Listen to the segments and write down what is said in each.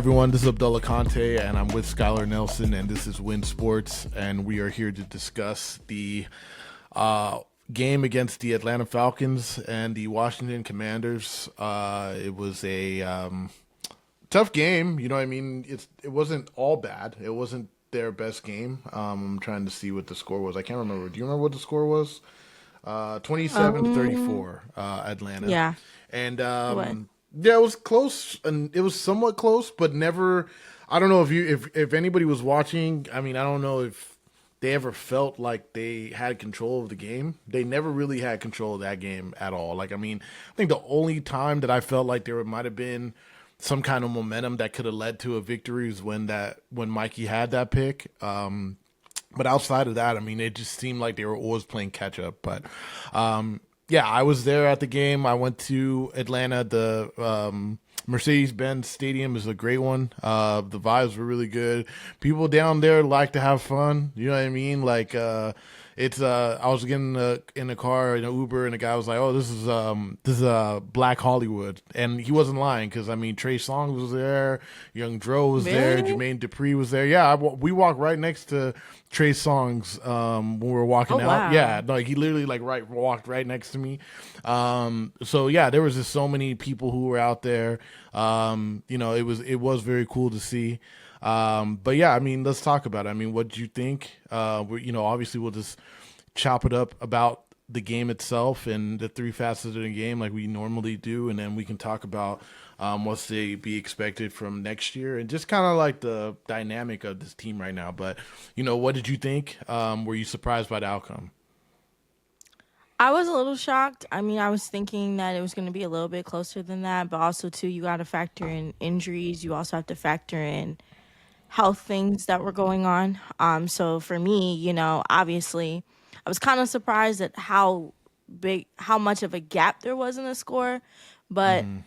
everyone. This is Abdullah Conte, and I'm with Skylar Nelson, and this is Win Sports, and we are here to discuss the game against the Atlanta Falcons and the Washington Commanders. It was a tough game. You know what I mean? It wasn't all bad. It wasn't their best game. I'm trying to see what the score was. I can't remember. Do you remember what the score was? 27-34, Atlanta. Yeah. And What? yeah, it was close, and it was somewhat close, but never. I don't know if anybody was watching. I mean, I don't know if they ever felt like they had control of the game. They never really had control of that game at all. Like, I mean, I think the only time that I felt like there might have been some kind of momentum that could have led to a victory was when Mikey had that pick. But outside of that, I mean, it just seemed like they were always playing catch up. But yeah, I was there at the game. I went to Atlanta. The Mercedes-Benz Stadium is a great one. The vibes were really good. People down there like to have fun. You know what I mean? Like, it's I was getting in a car in an Uber, and the guy was like, "Oh, this is Black Hollywood," and he wasn't lying because I mean, Trey Songz was there, Young Dro was there, Really? Jermaine Dupri was there. Yeah, we walked right next to Trey Songz when we were walking Oh, out. wow. Yeah, no, he literally walked right next to me. So yeah, there was just so many people who were out there. You know, it was very cool to see. But yeah, I mean, let's talk about it. I mean, what did you think? Obviously we'll just chop it up about the game itself and the three facets of the game like we normally do, and then we can talk about what's to be expected from next year and just kind of like the dynamic of this team right now. But, what did you think? Were you surprised by the outcome? I was a little shocked. I mean, I was thinking that it was going to be a little bit closer than that, but also too, you got to factor in injuries. You also have to factor in health things that were going on. So for me, obviously, I was kind of surprised at how much of a gap there was in the score, but Mm-hmm.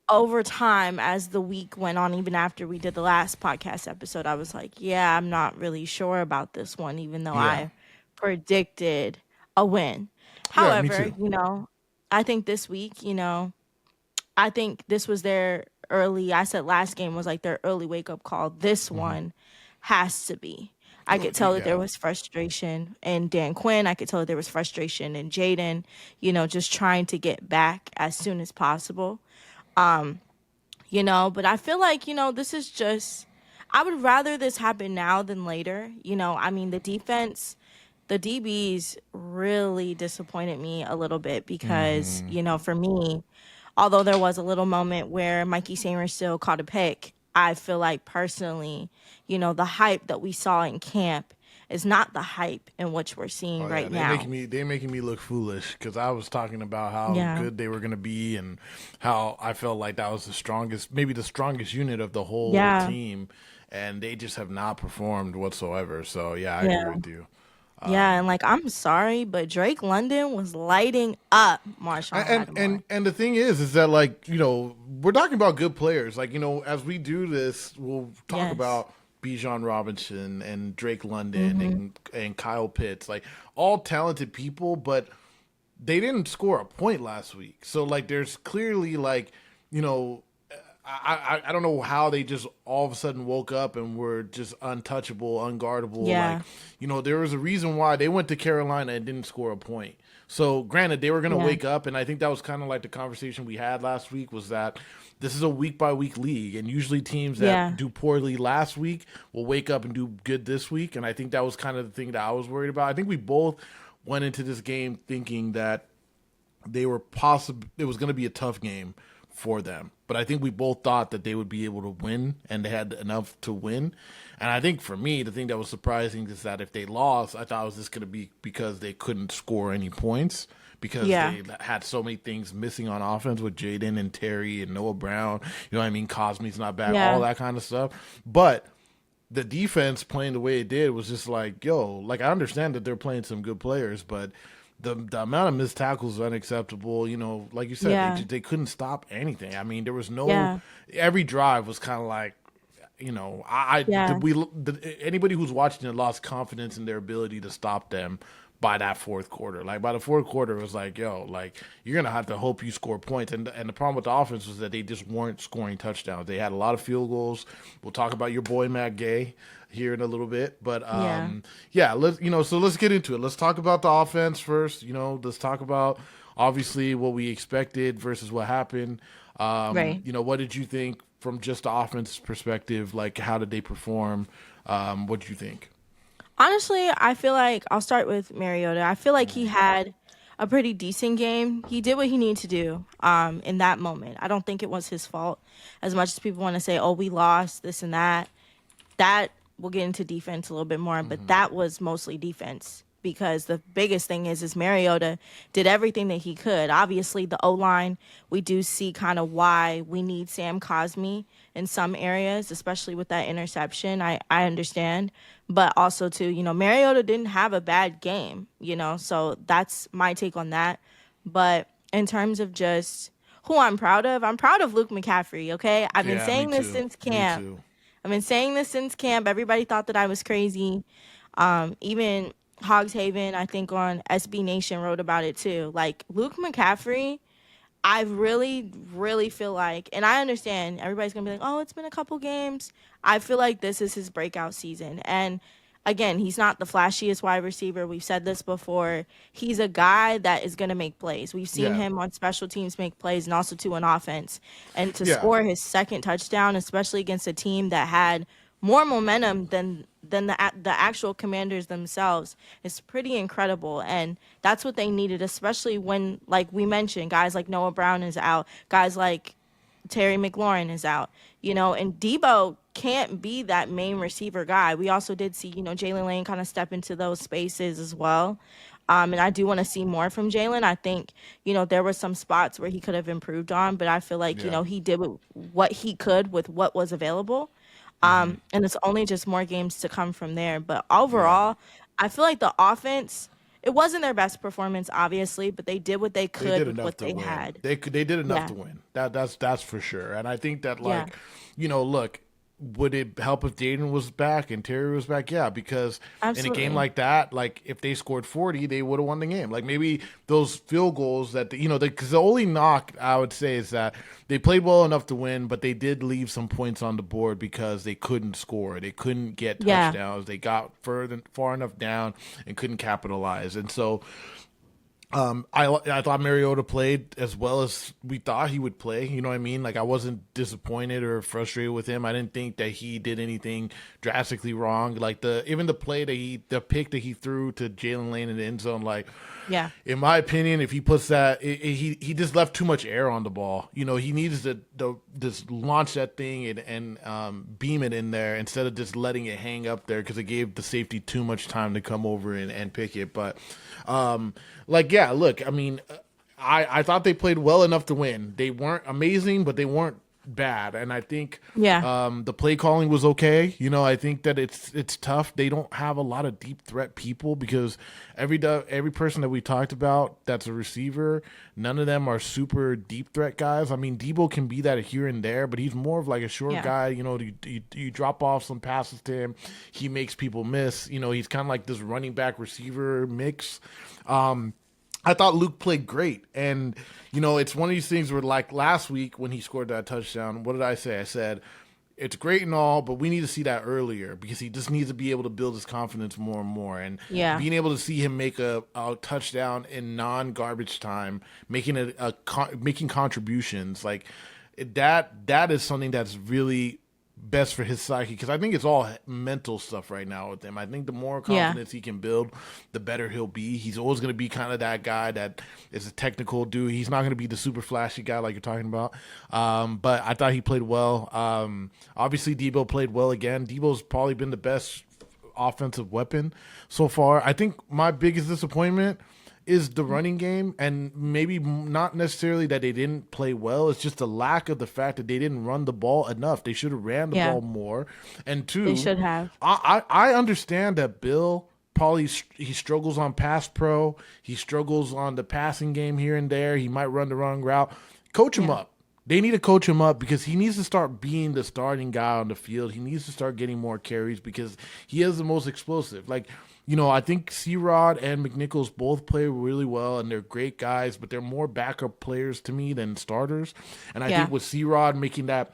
over time, as the week went on, even after we did the last podcast episode, I was like, yeah, I'm not really sure about this one, even though Yeah. I predicted a win. Yeah, me However, too. I think this week, I think this was their early, I said last game was like their early wake up call. This Mm-hmm. one has to be. I Well, could tell that there yeah. was frustration in Dan Quinn. I could tell that there was frustration in Jaden, just trying to get back as soon as possible. But I feel like, this is just, I would rather this happen now than later. I mean, the DBs really disappointed me a little bit because, Mm-hmm. for me, although there was a little moment where Mikey Samer still caught a pick, I feel like personally, the hype that we saw in camp is not the hype in which we're seeing Oh yeah, right now. they making me look foolish because I was talking about how Yeah. good they were gonna be and how I felt like that was maybe the strongest unit of the whole Yeah. team, and they just have not performed whatsoever. So yeah, I agree Yeah. with you. Yeah. And like, I'm sorry, but Drake London was lighting up Marshawn Lattimore. And the thing is that like we're talking about good players. Like as we do this, we'll talk Yes. about Bijan Robinson and Drake London Mm-hmm. and Kyle Pitts, like all talented people, but they didn't score a point last week. So like there's clearly like, you know, I don't know how they just all of a sudden woke up and were just untouchable, unguardable. Like, Yeah. there was a reason why they went to Carolina and didn't score a point. So granted, they were going to Yeah. wake up, and I think that was kind of like the conversation we had last week was that this is a week by week league, and usually teams Yeah. that do poorly last week will wake up and do good this week. And I think that was kind of the thing that I was worried about. I think we both went into this game thinking that it was going to be a tough game for them. But I think we both thought that they would be able to win, and they had enough to win. And I think for me, the thing that was surprising is that if they lost, I thought it was just going to be because they couldn't score any points because Yeah. they had so many things missing on offense with Jaden and Terry and Noah Brown. You know what I mean? Cosme's not back, all Yeah. that kind of stuff. But the defense playing the way it did was just like, yo, like I understand that they're playing some good players, but the amount of missed tackles is unacceptable. Like you said, Yeah. they couldn't stop anything. I mean, there was no Yeah. every drive was kind of like, I Yeah. anybody who's watching it lost confidence in their ability to stop them by that fourth quarter. Like by the fourth quarter, it was like, yo, like you're gonna have to hope you score points. And the problem with the offense was that they just weren't scoring touchdowns. They had a lot of field goals. We'll talk about your boy Matt Gay here in a little bit, but Yeah. yeah, so let's get into it. Let's talk about the offense first. Let's talk about obviously what we expected versus what happened. Right. What did you think from just the offense perspective? Like, how did they perform? What did you think? Honestly, I feel like I'll start with Mariota. I feel like he had a pretty decent game. He did what he needed to do in that moment. I don't think it was his fault as much as people want to say, oh, we lost, this and that. That we'll get into defense a little bit more, but that was mostly defense because the biggest thing is Mariota did everything that he could. Obviously, the O line, we do see kind of why we need Sam Cosmi in some areas, especially with that interception. I understand, but also too, Mariota didn't have a bad game, so that's my take on that. But in terms of just who I'm proud of Luke McCaffrey. Okay, I've been Yeah, me saying this too. since Me camp. too. I've been saying this since camp. Everybody thought that I was crazy. Even Hogshaven, I think on SB Nation wrote about it too. Like Luke McCaffrey, I really, really feel like, and I understand everybody's gonna be like, "Oh, it's been a couple games." I feel like this is his breakout season, and again, he's not the flashiest wide receiver. We've said this before. He's a guy that is gonna make plays. We've seen Yeah, him on special teams make plays, and also to an offense, and to yeah, score his second touchdown, especially against a team that had more momentum than the actual Commanders themselves, is pretty incredible, and that's what they needed, especially when, like we mentioned, guys like Noah Brown is out, guys like Terry McLaurin is out, and Debo can't be that main receiver guy. We also did see, Jalen Lane kind of step into those spaces as well. And I do want to see more from Jalen. I think, there were some spots where he could have improved on, but I feel like, yeah, he did what he could with what was available. And it's only just more games to come from there. But yeah. overall, I feel like the offense, it wasn't their best performance, obviously, but they did what they They could did with enough what to they win. had. They did enough Yeah. to win. That's for sure. And I think that Yeah. look, would it help if Jaden was back and Terry was back? Yeah, because in a game Absolutely. like that, like if they scored 40, they would have won the game. Like maybe those field goals that because the only knock I would say is that they played well enough to win, but they did leave some points on the board because they couldn't score. They couldn't get Yeah. touchdowns. They got far enough down and couldn't capitalize. And so I thought Mariota played as well as we thought he would play. You know what I mean? Like I wasn't disappointed or frustrated with him. I didn't think that he did anything drastically wrong. Like the pick that he threw to Jalen Lane in the end zone. Like Yeah. in my opinion, if he puts that, he just left too much air on the ball. He needs to just launch that thing and beam it in there instead of just letting it hang up there because it gave the safety too much time to come over and pick it. But like yeah, look, I mean, I thought they played well enough to win. They weren't amazing, but they weren't bad, and I think Yeah. the play calling was okay. I think that it's tough. They don't have a lot of deep threat people because every person that we talked about that's a receiver, none of them are super deep threat guys. I mean, Debo can be that here and there, but he's more of like a short Yeah. guy. You drop off some passes to him, he makes people miss. He's kind of like this running back receiver mix. I thought Luke played great. And, it's one of these things where, like last week when he scored that touchdown, what did I say? I said, it's great and all, but we need to see that earlier because he just needs to be able to build his confidence more and more. And Yeah. being able to see him make a touchdown in non-garbage time, making contributions, like that is something that's really best for his psyche because I think it's all mental stuff right now with him. I think the more Yeah. confidence he can build, the better he'll be. He's always going to be kind of that guy that is a technical dude. He's not going to be the super flashy guy like you're talking about. But I thought he played well. Obviously, Debo played well again. Debo's probably been the best offensive weapon so far. I think my biggest disappointment is the running game, and maybe not necessarily that they didn't play well. It's just the lack of the fact that they didn't run the ball enough. They should have ran the Yeah. ball more. And They two, should have. I understand that Bill probably he struggles on pass pro. He struggles on the passing game here and there. He might run the wrong route. Coach him Yeah. up. They need to coach him up because he needs to start being the starting guy on the field. He needs to start getting more carries because he is the most explosive. Like, I think C-Rod and McNichols both play really well, and they're great guys, but they're more backup players to me than starters. And I Yeah. think with C-Rod making that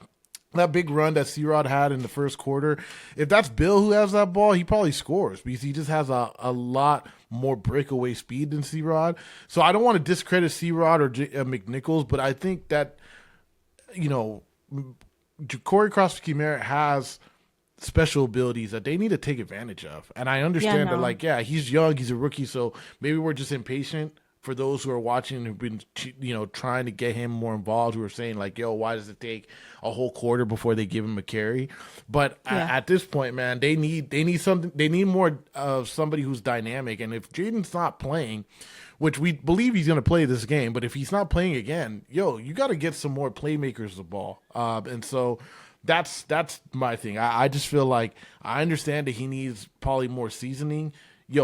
big run that C-Rod had in the first quarter, if that's Bill who has that ball, he probably scores because he just has a lot more breakaway speed than C-Rod. So I don't want to discredit C-Rod or McNichols, but I think that you know, Corey Krosky-Merritt has special abilities that they need to take advantage of. And I Yeah, understand that, no. like, yeah, he's young, he's a rookie, so maybe we're just impatient for those who are watching who've been, trying to get him more involved, who are saying, like, yo, why does it take a whole quarter before they give him a carry? But Yeah. at this point, man, they need something, they need more of somebody who's dynamic. And if Jaden's not playing, which we believe he's going to play this game, but if he's not playing again, you got to get some more playmakers the ball. And so that's my thing. I just feel like I understand that he needs probably more seasoning.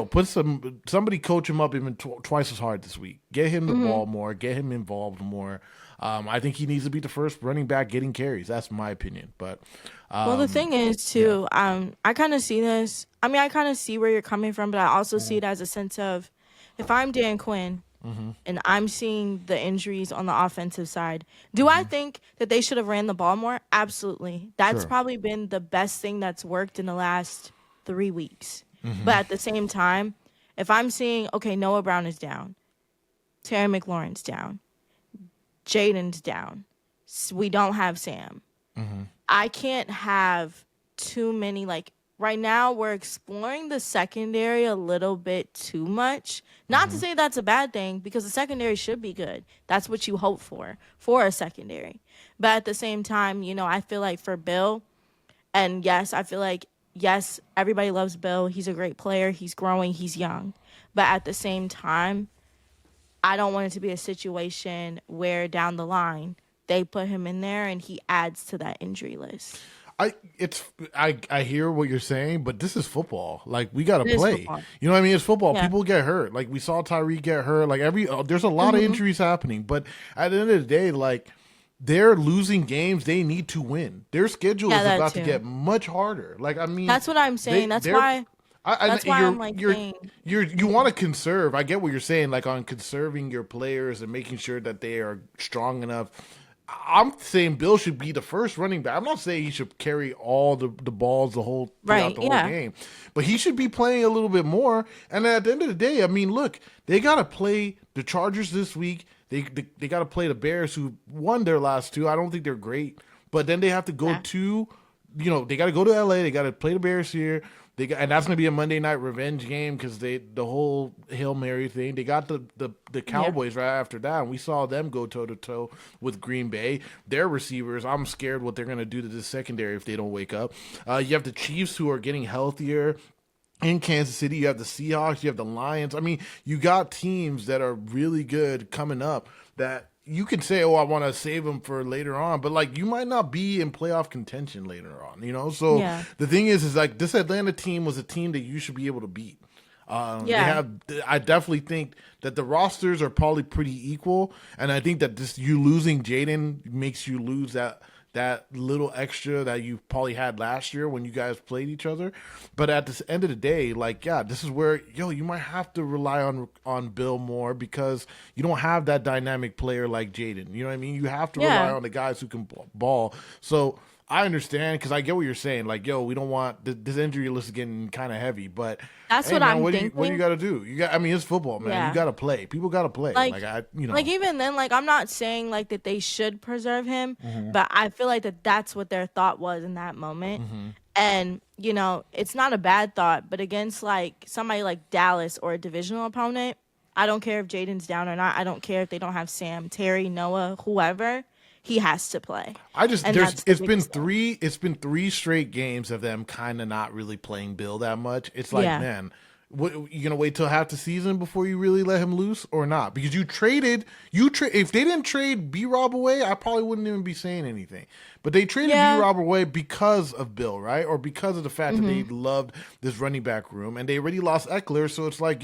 Put somebody coach him up even twice as hard this week. Get him the Hmm. ball more. Get him involved more. I think he needs to be the first running back getting carries. That's my opinion. But Well, the thing is yeah, too, I kind of see this. I mean, I kind of see where you're coming from, but I also see it as a sense of, if I'm Dan Quinn and I'm seeing the injuries on the offensive side, do I think that they should have ran the ball more? Absolutely. That's sure. probably been the best thing that's worked in the last 3 weeks. But at the same time, if I'm seeing, okay, Noah Brown is down, Terry McLaurin's down, Jaden's down, we don't have Sam. I can't have too many, like, right now we're exploring the secondary a little bit too much. Not to say that's a bad thing, because the secondary should be good. That's what you hope for a secondary. But at the same time, I feel like for Bill, and yes, I feel like, yes, everybody loves Bill. He's a great player. He's growing. He's young. But at the same time, I don't want it to be a situation where down the line they put him in there and he adds to that injury list. I hear what you're saying, but this is football. Like, we gotta It is play. football. You know what I mean? It's football. Yeah. People get hurt. Like, we saw Tyree get hurt. Like, there's a lot of Hmm. injuries happening. But at the end of the day, like, they're losing games they need to win. Their schedule Yeah, is that about to too. get much harder. Like, I mean, That's what I'm saying. That's they're why. That's why I'm like saying. you want to conserve. I get what you're saying, like on conserving your players and making sure that they are strong enough. I'm saying Bill should be the first running back. I'm not saying he should carry all the balls throughout Right. the whole Yeah. game, but he should be playing a little bit more. And at the end of the day, I mean, look, they got to play the Chargers this week. They got to play the Bears, who won their last two. I don't think they're great, but then they have to go Yeah. to, they got to go to LA. They got to play the Bears here. And that's going to be a Monday night revenge game because the whole Hail Mary thing. They got the Yeah. Cowboys right after that, and we saw them go toe to toe with Green Bay. Their receivers, I'm scared what they're going to do to the secondary if they don't wake up. You have the Chiefs, who are getting healthier. In Kansas City, you have the Seahawks, you have the Lions. I mean, you got teams that are really good coming up that you can say, "Oh, I want to save them for later on," but like you might not be in playoff contention later on. So Yeah. the thing is like this Atlanta team was a team that you should be able to beat. They Yeah. have. I definitely think that the rosters are probably pretty equal, and I think that this you losing Jaden makes you lose that little extra that you probably had last year when you guys played each other. But at the end of the day, like, yeah, this is where you might have to rely on Bill more because you don't have that dynamic player like Jaden. You know what I mean? You have to rely Yeah. on the guys who can ball. So I understand because I get what you're saying. Like, we don't want this injury list is getting kind of heavy, but That's hey, what man, I'm what do you thinking. got to do? I mean, it's football, man. You Yeah. got to play. People got to play. Like, Like like even then, like, I'm not saying like that they should preserve him, but I feel like that's what their thought was in that moment. And it's not a bad thought, but against like somebody like Dallas or a divisional opponent, I don't care if Jaden's down or not. I don't care if they don't have Sam, Terry, Noah, whoever. He has to play, I just and there's that's the biggest thing. it's been three straight games of them kind of not really playing Bill that much. It's like, Yeah. man, you gonna wait till half the season before you really let him loose or not? Because if they didn't trade B Rob away, I probably wouldn't even be saying anything. But they traded B Yeah. Rob away because of Bill, right? Or because of the fact that they loved this running back room and they already lost Eckler, so it's like,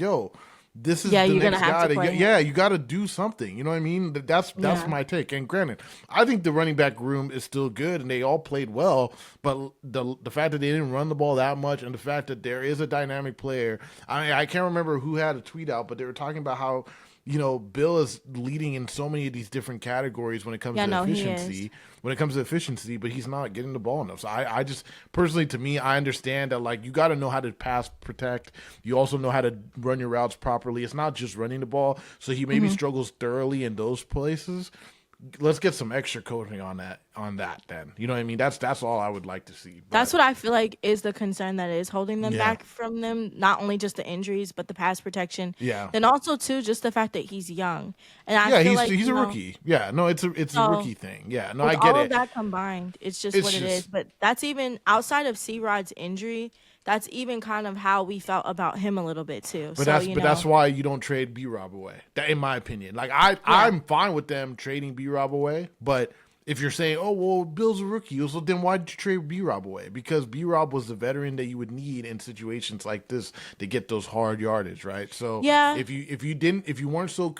this is Yeah, the you're gonna next have guy to to play get. him. Yeah, you got to do something. You know what I mean? That's Yeah. my take. And granted, I think the running back room is still good, and they all played well. But the fact that they didn't run the ball that much, and the fact that there is a dynamic player. I can't remember who had a tweet out, but they were talking about how Bill is leading in so many of these different categories when it comes Yeah, to no, he is. efficiency. When it comes to efficiency, but he's not getting the ball enough. So I just personally, to me, I understand that like you got to know how to pass protect. You also know how to run your routes properly. It's not just running the ball. So he maybe Mhm. struggles thoroughly in those places. Let's get some extra coaching on that. Then you know what I mean. That's all I would like to see. That's But what I feel like is the concern that is holding them yeah, back from them. Not only just the injuries, but the pass protection. yeah. Then also too, just the fact that he's young, and I Yeah, feel he's like he's a rookie. Yeah, no, it's a so rookie thing. Yeah, no, with I get all of it. that combined, it's just It's what it is. just But that's even outside of C Rod's injury. That's even kind of how we felt about him a little bit too. But So that's why you don't trade B Rob away. That, in my opinion, like yeah, I'm fine with them trading B Rob away. But if you're saying, oh well, Bill's a rookie, so then why did you trade B Rob away? Because B Rob was the veteran that you would need in situations like this to get those hard yardage, right? So yeah, if you weren't so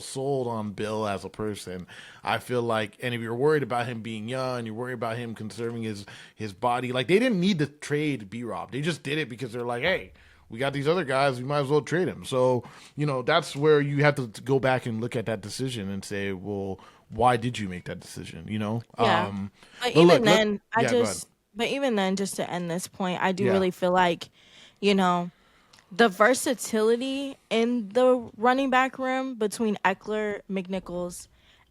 sold on Bill as a person, I feel like, and if you're worried about him being young, you're worried about him conserving his body, like they didn't need to trade B Rob. They just did it because they're like, hey, we got these other guys, we might as well trade him. So, that's where you have to go back and look at that decision and say, well, why did you make that decision? yeah. But But even look, then, yeah, go ahead. just to end this point, I do Yeah, really feel like, you know, the versatility in the running back room between Eckler, McNichols,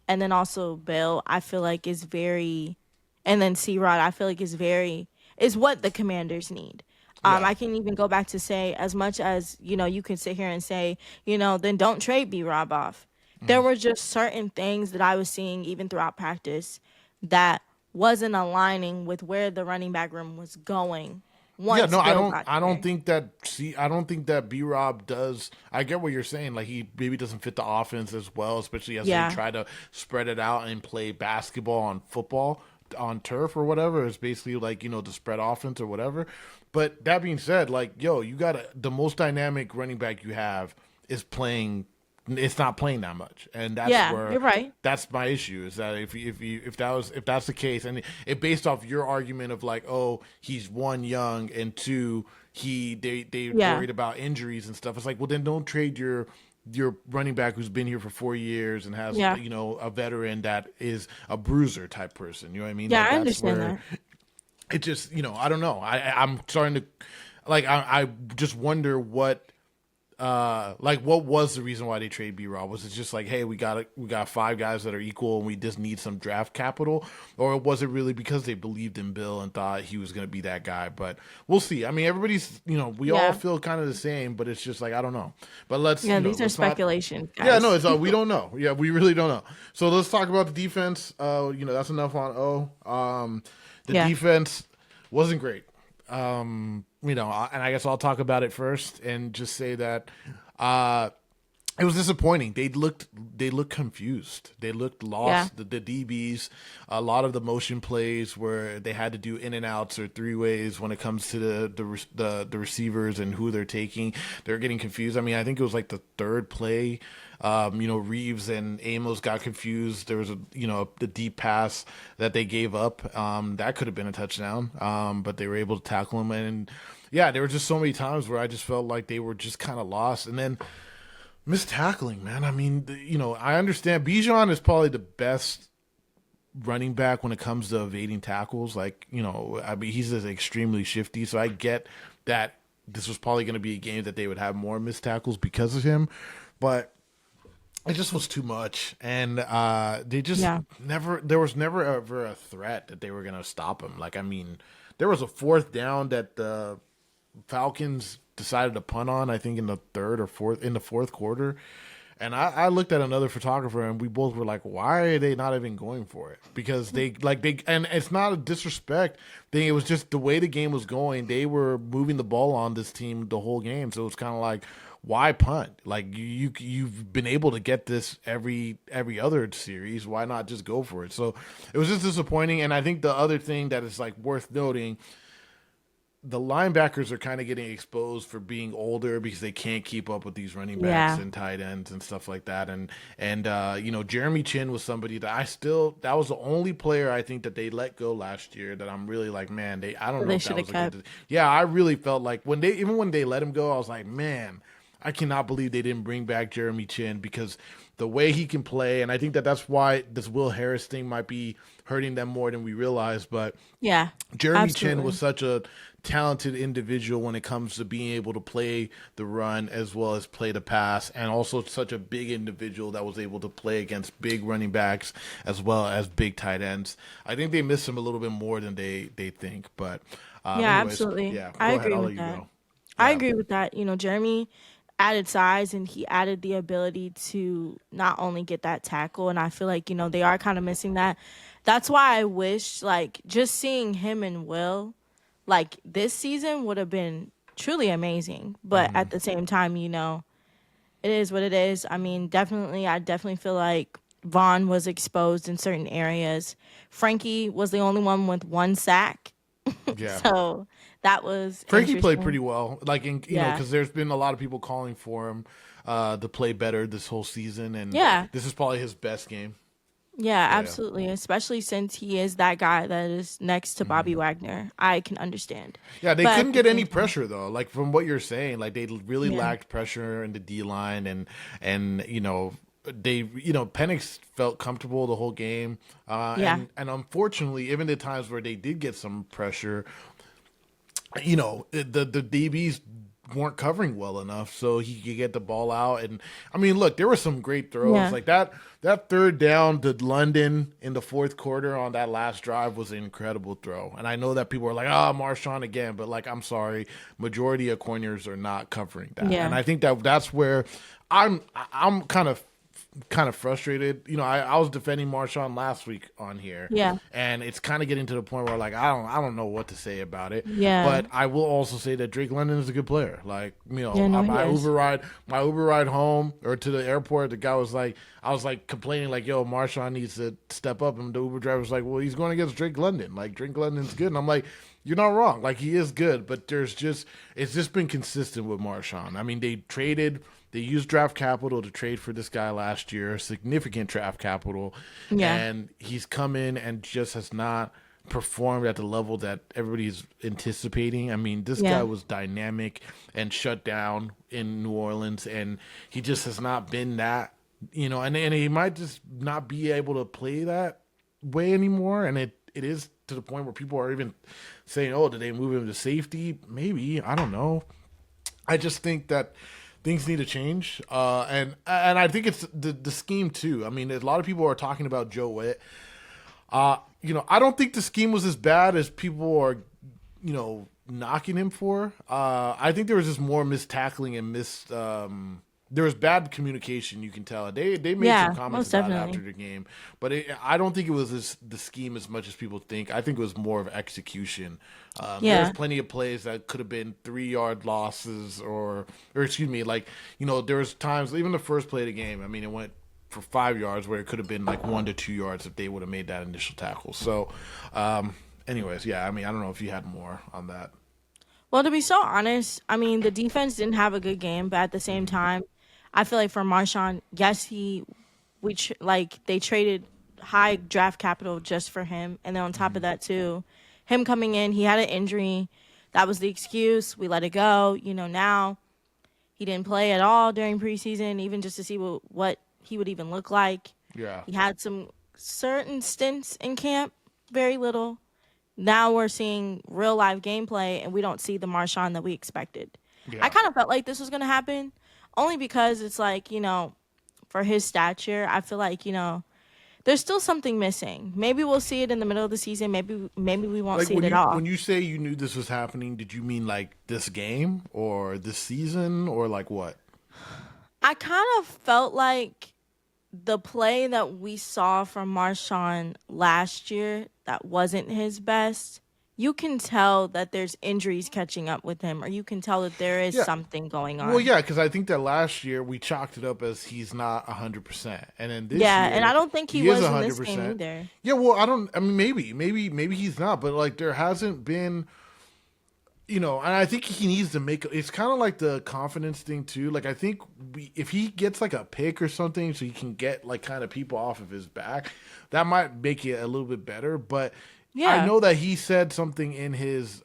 and then also Bill, I feel like is very, and then C Rod, I feel like is what the Commanders need. yeah, I can even go back to say, as much as you can sit here and say, then don't trade B Rob off. There mhm. were just certain things that I was seeing even throughout practice that wasn't aligning with where the running back room was going Yeah, once no, I Bill don't. got I don't there. think that. See, I don't think that B Rob does. I get what you're saying. Like he maybe doesn't fit the offense as well, especially as they Yeah. try to spread it out and play basketball on football on turf or whatever. It's basically like the spread offense or whatever. But that being said, like you got the most dynamic running back you have is playing. It's not playing that much, and that's Yeah, where you're right. that's my issue is that if that's the case, and it based off your argument of like, oh, he's one young and two they Yeah. worried about injuries and stuff. It's like, well, then don't trade your running back who's been here for 4 years and has Yeah. a veteran that is a bruiser type person. You know what I mean? Yeah, Like I that's understand where that. it just I don't know. I'm starting to like I just wonder what was the reason why they trade B Rob? Was it just like, hey, we got five guys that are equal and we just need some draft capital, or was it really because they believed in Bill and thought he was going to be that guy? But we'll see. I mean, everybody's we all Yeah. feel kind of the same, but it's just like I don't know. But let's Yeah, these are let's not. speculations, Yeah, no, guys. it's we don't know. Yeah, we really don't know. So let's talk about the defense. That's enough on the Yeah. defense wasn't great. And I guess I'll talk about it first and just say that uh, it was disappointing. They looked confused. They looked Yeah. lost. The DBs, a lot of the motion plays where they had to do in and outs or three ways when it comes to the receivers and who they're taking. They're getting confused. I mean, I think it was like the third play. Reeves and Amos got confused. There was the deep pass that they gave up. That could have been a touchdown. But they were able to tackle him. And yeah, there were just so many times where I just felt like they were just kind of lost. And then missed tackling, man. I mean, I understand Bijan is probably the best running back when it comes to evading tackles. Like, I mean, he's just extremely shifty. So I get that this was probably going to be a game that they would have more missed tackles because of him. But it just was too much, and they just Yeah. never. There was never ever a threat that they were gonna stop him. Like, I mean, there was a fourth down that the Falcons decided to punt on. I think in the fourth quarter, and I looked at another photographer, and we both were like, "Why are they not even going for it?" Because and it's not a disrespect thing. It was just the way the game was going. They were moving the ball on this team the whole game, so it's kind of like, why punt? Like you've been able to get this every other series. Why not just go for it? So it was just disappointing. And I think the other thing that is like worth noting, the linebackers are kind of getting exposed for being older because they can't keep up with these running backs Yeah. and tight ends and stuff like that. And you know, Jeremy Chin was somebody that that was the only player I think that they let go last year that I'm really like, man, I don't That know they if that should have was a kept. good. Yeah, I really felt like even when they let him go, I was like, man, I cannot believe they didn't bring back Jeremy Chin because the way he can play, and I think that that's why this Will Harris thing might be hurting them more than we realize, but Yeah. Jeremy Chin was Absolutely. such a talented individual when it comes to being able to play the run as well as play the pass, and also such a big individual that was able to play against big running backs as well as big tight ends. I think they miss him a little bit more than they think. But Yeah, anyways, absolutely. yeah, I go ahead. agree I'll let with you that. go. I Yeah. agree with that. Jeremy added size and he added the ability to not only get that tackle. And I feel like, they are kind of missing that. That's why I wish, like, just seeing him and Will, like, this season would have been truly amazing. But Hmm. at the same time, it is what it is. I mean, I definitely feel like Vaughn was exposed in certain areas. Frankie was the only one with one sack. Yeah. So that was Frankie played pretty interesting. well, like Yeah. because there's been a lot of people calling for him to play better this whole season, and Yeah. this is probably his best game. Yeah, So yeah. absolutely. Especially since he is that guy that is next to Bobby Wagner. I can understand. Yeah, they But at couldn't the get any same time, pressure though. Like from what you're saying, like they really yeah. lacked pressure in the D line, and Penix felt comfortable the whole game, Yeah. and unfortunately, even the times where they did get some pressure, the DBs weren't covering well enough so he could get the ball out. And I mean, look, there were some great throws Yeah. like that third down to London in the fourth quarter on that last drive was an incredible throw. And I know that people are like, Marshawn again, but like, I'm sorry, majority of corners are not covering that. And Yeah. I think that that's where I'm kind of frustrated. I was defending Marshawn last week on here, Yeah. and it's kind of getting to the point where like I don't know what to say about it. Yeah. But I will also say that Drake London is a good player. Like Yeah, no, he my is. Uber ride home or to the airport, the guy was like, I was like complaining like, yo, Marshawn needs to step up, and the Uber driver was like, well, he's going against Drake London. Like Drake London's good, and I'm like, you're not wrong. Like he is good, but it's just been consistent with Marshawn. I mean, they used draft capital to trade for this guy last year, significant draft capital, Yeah. and he's come in and just has not performed at the level that everybody's anticipating. I mean, this guy Yeah. was dynamic and shut down in New Orleans, and he just has not been that, and he might just not be able to play that way anymore. And it is to the point where people are even saying, oh, did they move him to safety? Maybe. I don't know. I just think that things need to change, and I think it's the scheme too. I mean, a lot of people are talking about Joe Witt. I don't think the scheme was as bad as people are, knocking him for. I think there was just more mistackling and there was bad communication. You can tell they made some Yeah. comments Most about it after definitely. the game, but I don't think it was the scheme as much as people think. I think it was more of execution. There was Yeah. plenty of plays that could have been 3 yard losses, or excuse me, like there was times even the first play of the game. I mean, it went for 5 yards where it could have been like 1 to 2 yards if they would have made that initial tackle. So, anyways, yeah, I mean, I don't know if you had more on that. Well, to be so honest, I mean, the defense didn't have a good game, but at the same time, I feel like for Marshawn, yes, like they traded high draft capital just for him, and then on top of that too, him coming in, he had an injury. That was the excuse. We let it go. Now he didn't play at all during preseason, even just to see what he would even look like. Yeah, He had some certain stints in camp, very little. Now we're seeing real live gameplay, and we don't see the Marshawn that we expected. I yeah. kind of felt like this was going to happen, only because it's like, for his stature, I feel like, there's still something missing. Maybe we'll see it in the middle of the season. Maybe we won't Like see it at when all. you say you knew this was happening, did you mean like this game or this season or like what? I kind of felt like the play that we saw from Marshawn last year that wasn't his best. You can tell that there's injuries catching up with him, or you can tell that there is Yeah. something going Well, on. yeah, because I think that last year we chalked it up as he's not 100%, and then this Yeah, and I year don't think he he is was in hundred this game percent. either. Yeah, well, I don't. I mean, maybe he's not, but like there hasn't been. And I think he needs to make it's kind of like the confidence thing too. Like I think if he gets like a pick or something, so he can get like kind of people off of his back, that might make it a little bit better. But I Yeah. know that he said something in his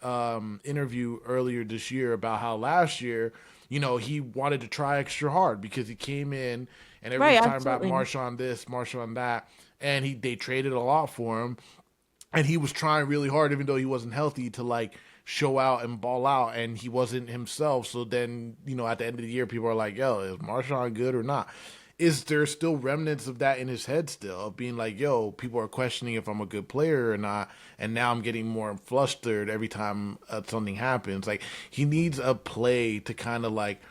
interview earlier this year about how last year, he wanted to try extra hard because he came in and everybody Right. was talking about Absolutely. Marshawn this, Marshawn that, and they traded a lot for him, and he was trying really hard, even though he wasn't healthy, to like show out and ball out, and he wasn't himself. So then, at the end of the year, people are like, "Yo, is Marshawn good or not?" Is there still remnants of that in his head still of being like, "Yo, people are questioning if I'm a good player or not," and now I'm getting more flustered every time something happens. Like he needs a play to kind of like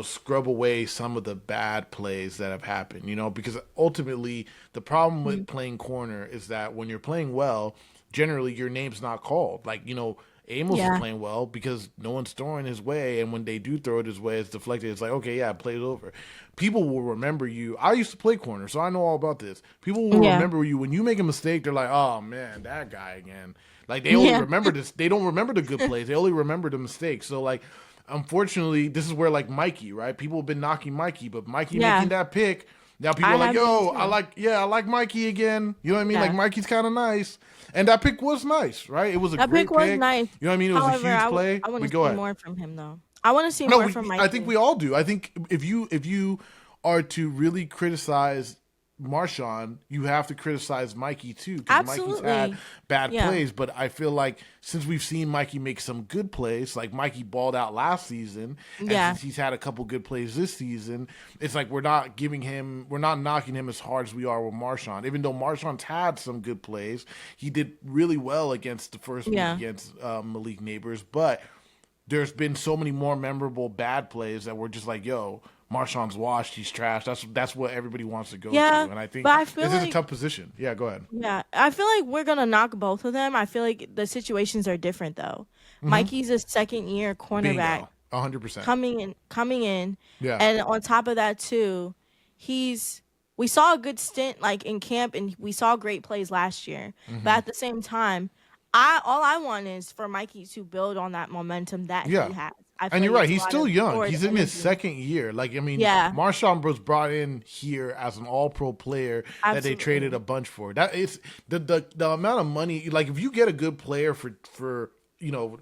scrub away some of the bad plays that have happened, because ultimately the problem with Mhm. playing corner is that when you're playing well, generally your name's not called. Like, Amos is Yeah. playing well because no one's throwing his way, and when they do throw it his way, it's deflected. It's like, okay, yeah, play it over. People will remember you. I used to play corner, so I know all about this. People will Yeah. remember you when you make a mistake. They're like, oh man, that guy again. Like they only Yeah. remember this. They don't remember the good plays. They only remember the mistakes. So like, unfortunately, this is where like Mikey, right? People have been knocking Mikey, but Mikey making Yeah. that pick. Now people I are like, have been yo, too. I like Mikey again. You know what I mean? Like Yeah. Mikey's kind of nice, and that pick was nice, right? It was a That pick great was pick. nice. You know what I mean? It was a However, huge play. I want But to go see ahead. more from him though. I want to see No, more from I think Mikey. we all do. I think if you are to really criticize Marshawn, you have to criticize Mikey too, because Mikey's had Absolutely. bad Yeah. plays. But I feel like since we've seen Mikey make some good plays, like Mikey balled out last season, and Yeah. since he's had a couple good plays this season, it's like we're not knocking him as hard as we are with Marshawn. Even though Marshawn's had some good plays, he did really well against the first week Yeah. against Malik Neighbors, but there's been so many more memorable bad plays that we're just like, yo, Marshawn's washed, he's trash. That's what everybody wants to go to, Yeah. and I think But I feel this is a like tough position. Yeah, go ahead. yeah, I feel like we're gonna knock both of them. I feel like the situations are different though. Mikey's a second year cornerback Bingo, 100%. coming in, Yeah, and on top of that too, he's we saw a good stint like in camp, and we saw great plays last year. But at the same time, I want is for Mikey to build on that momentum that yeah. he has. I And feel you're like right. it's a He's lot still of young. forward He's in his energy. second year. Like, I mean, Yeah, Marshawn was brought in here as an All-Pro player that they traded absolutely. a bunch for. That it's the amount of money. Like, if you get a good player for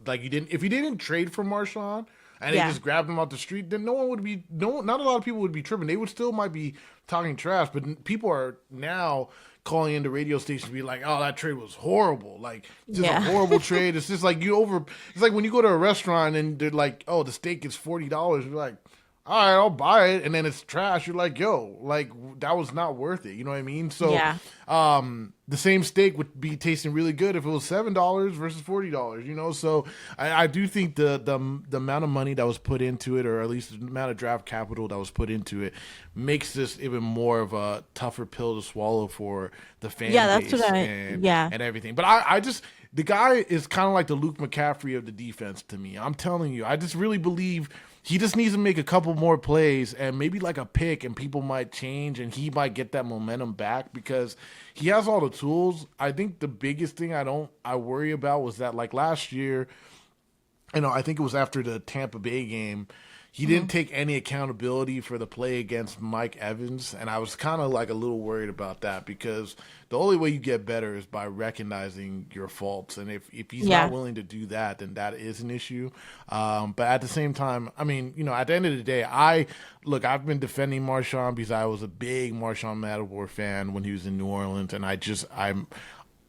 like if you didn't trade for Marshawn and they Yeah, just grabbed him off the street, then no one would be no not a lot of people would be tripping. They would still might be talking trash, but people are now calling into radio stations to be like, "Oh, that trade was horrible. Like, just a yeah, horrible trade." It's just like It's like when you go to a restaurant and they're like, "Oh, the steak is $40." You're like, "All right, I'll buy it," and then it's trash. You're like, "Yo, like that was not worth it." You know what I mean? So, yeah, the same steak would be tasting really good if it was $7 versus $40. So I do think the amount of money that was put into it, or at least the amount of draft capital that was put into it, makes this even more of a tougher pill to swallow for the yeah. fan That's what base I. and Yeah, and everything. But I just the guy is kind of like the Luke McCaffrey of the defense to me. I'm telling you, I just really believe he just needs to make a couple more plays and maybe like a pick, and people might change and he might get that momentum back because he has all the tools. I think the biggest thing I worry about was that like last year, I think it was after the Tampa Bay game. He hmm didn't take any accountability for the play against Mike Evans, and I was kind of like a little worried about that because the only way you get better is by recognizing your faults, and if he's not yeah, willing to do that, then that is an issue. But at the same time, I mean, at the end of the day, I've been defending Marshawn because I was a big Marshawn Mattawar fan when he was in New Orleans, and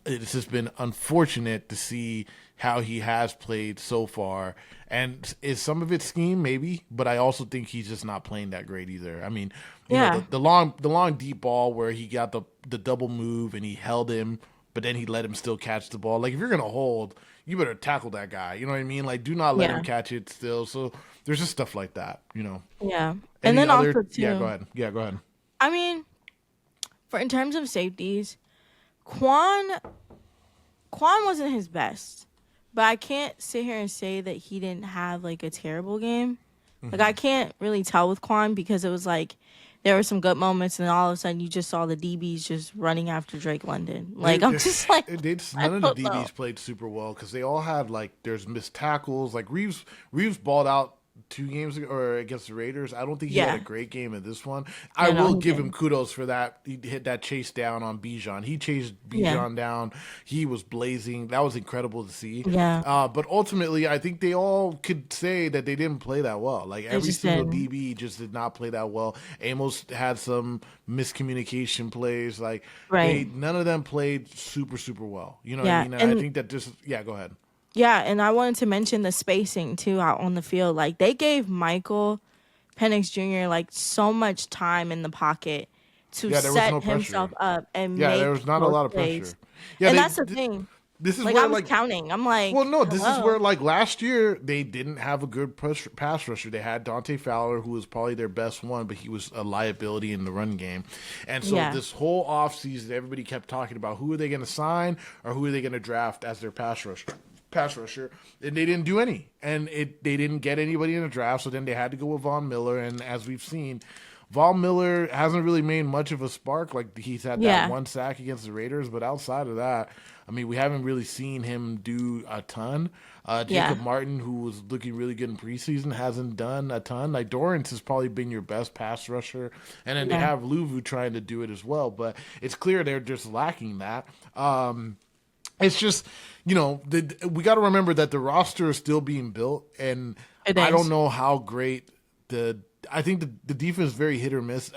it's just been unfortunate to see how he has played so far. And is some of it scheme? Maybe. But I also think he's just not playing that great either. I mean, yeah, the long deep ball where he got the double move and he held him, but then he let him still catch the ball. Like, if you're going to hold, you better tackle that guy. You know what I mean? Like, do not let him yeah, catch it still. So there's just stuff like that. yeah. And Any then other? also Yeah, go too, ahead. Yeah, go ahead. I mean, for in terms of safeties, Quan Quan wasn't his best, but I can't sit here and say that he didn't have like a terrible game. Like I can't really tell with Quan because it was like there were some good moments, and all of a sudden you just saw the DBs just running after Drake London. They, Like I'm just like, I none of the don't know. DBs played super well because they all had like there's missed tackles. Like Reeves balled out 2 games ago or against the Raiders. I don't think he had a Yeah, great game in this one. I yeah, no, will he give him didn't. kudos for that. He hit that chase down on Bijan. He chased Yeah, Bijan down. He was blazing. That was incredible to see. yeah, But ultimately, I think they all could say that they didn't play that well. Like they every just single didn't. DB just did not play that well. Amos had some miscommunication plays. Like Right. they none of them played super well. You know what I Yeah, mean? And I and think that this yeah, go ahead. yeah, and I wanted to mention the spacing too out on the field. Like they gave Michael Penix Jr. like so much time in the pocket to Yeah, there was no set himself pressure. up and Yeah, there make was not a those lot of plays. pressure. Yeah, And they that's the thing. this is Like I where was like counting. I'm well, like, no, this is where hello. like last year they didn't have a good pass rusher. They had Dante Fowler, who was probably their best one, but he was a liability in the run game. And so Yeah. this whole offseason, everybody kept talking about who are they going to sign or who are they going to draft as their pass rusher, and they didn't do any, and they didn't get anybody in the draft. So then they had to go with Von Miller, and as we've seen, Von Miller hasn't really made much of a spark. Like he's had that Yeah. one sack against the Raiders, but outside of that, I mean, we haven't really seen him do a ton. Yeah. Jacob Martin, who was looking really good in preseason, hasn't done a ton. Like Dorrance has probably been your best pass rusher, and then they Yeah. have Luvu trying to do it as well. But it's clear they're just lacking that. It's just, we got to remember that the roster is still being built, and It I don't is. know how great the. I think the defense is very hit or miss.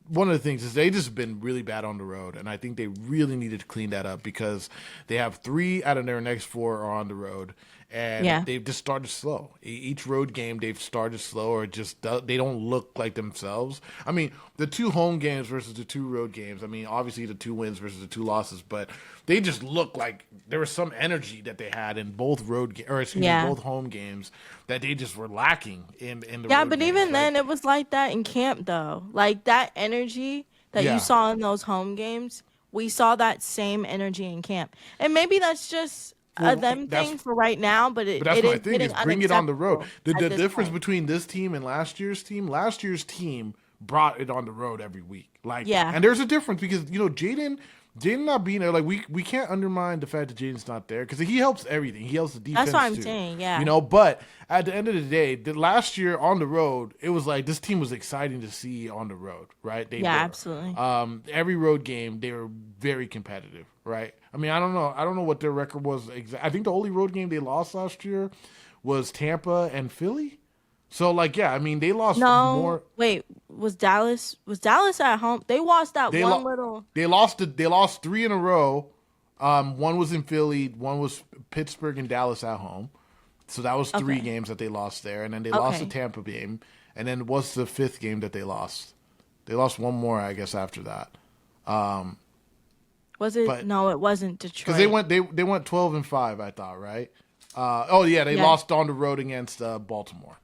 One of the things is they just been really bad on the road, and I think they really needed to clean that up because they have 3 out of their next 4 are on the road, and Yeah. they've just started slow. Each road game they've started slow, or they don't look like themselves. I mean, the 2 home games versus the 2 road games. I mean, obviously the 2 wins versus the 2 losses, but they just look like there was some energy that they had in both or excuse me, Yeah. both home games that they just were lacking in the Yeah, road but games. even Like, then it was like that in camp though. Like that energy that you yeah. saw in those home games, we saw that same energy in camp. And maybe that's just a Well, them that's thing for right now, but But it, that's it my is thing getting is bring it on the road. unacceptable The at this difference point. between this team and last year's team brought it on the road every week. Like, Yeah. and there's a difference because Jaden not being there. Like we can't undermine the fact that Jaden's not there because he helps everything. He helps the That's what defense I'm too. saying. Yeah. But at the end of the day, the last year on the road, it was like this team was exciting to see on the road, right? They Yeah, were. absolutely. Every road game, they were very competitive, right? I mean, I don't know. I don't know what their record was. I think the only road game they lost last year was Tampa and Philly. So, like, yeah, I mean, they lost No, more. wait, was Dallas at home? They lost that They one lost. little. They lost 3 in a row. One was in Philly. One was Pittsburgh and Dallas at home. So that was 3 Okay. games that they lost there, and then they lost the Okay. Tampa game, and then what's the 5th game that they lost? They lost one more, I guess, after that. Was it? But No, it wasn't because Detroit. they went 12-5, I thought, right? Oh yeah, they Yeah. lost on the road against Baltimore.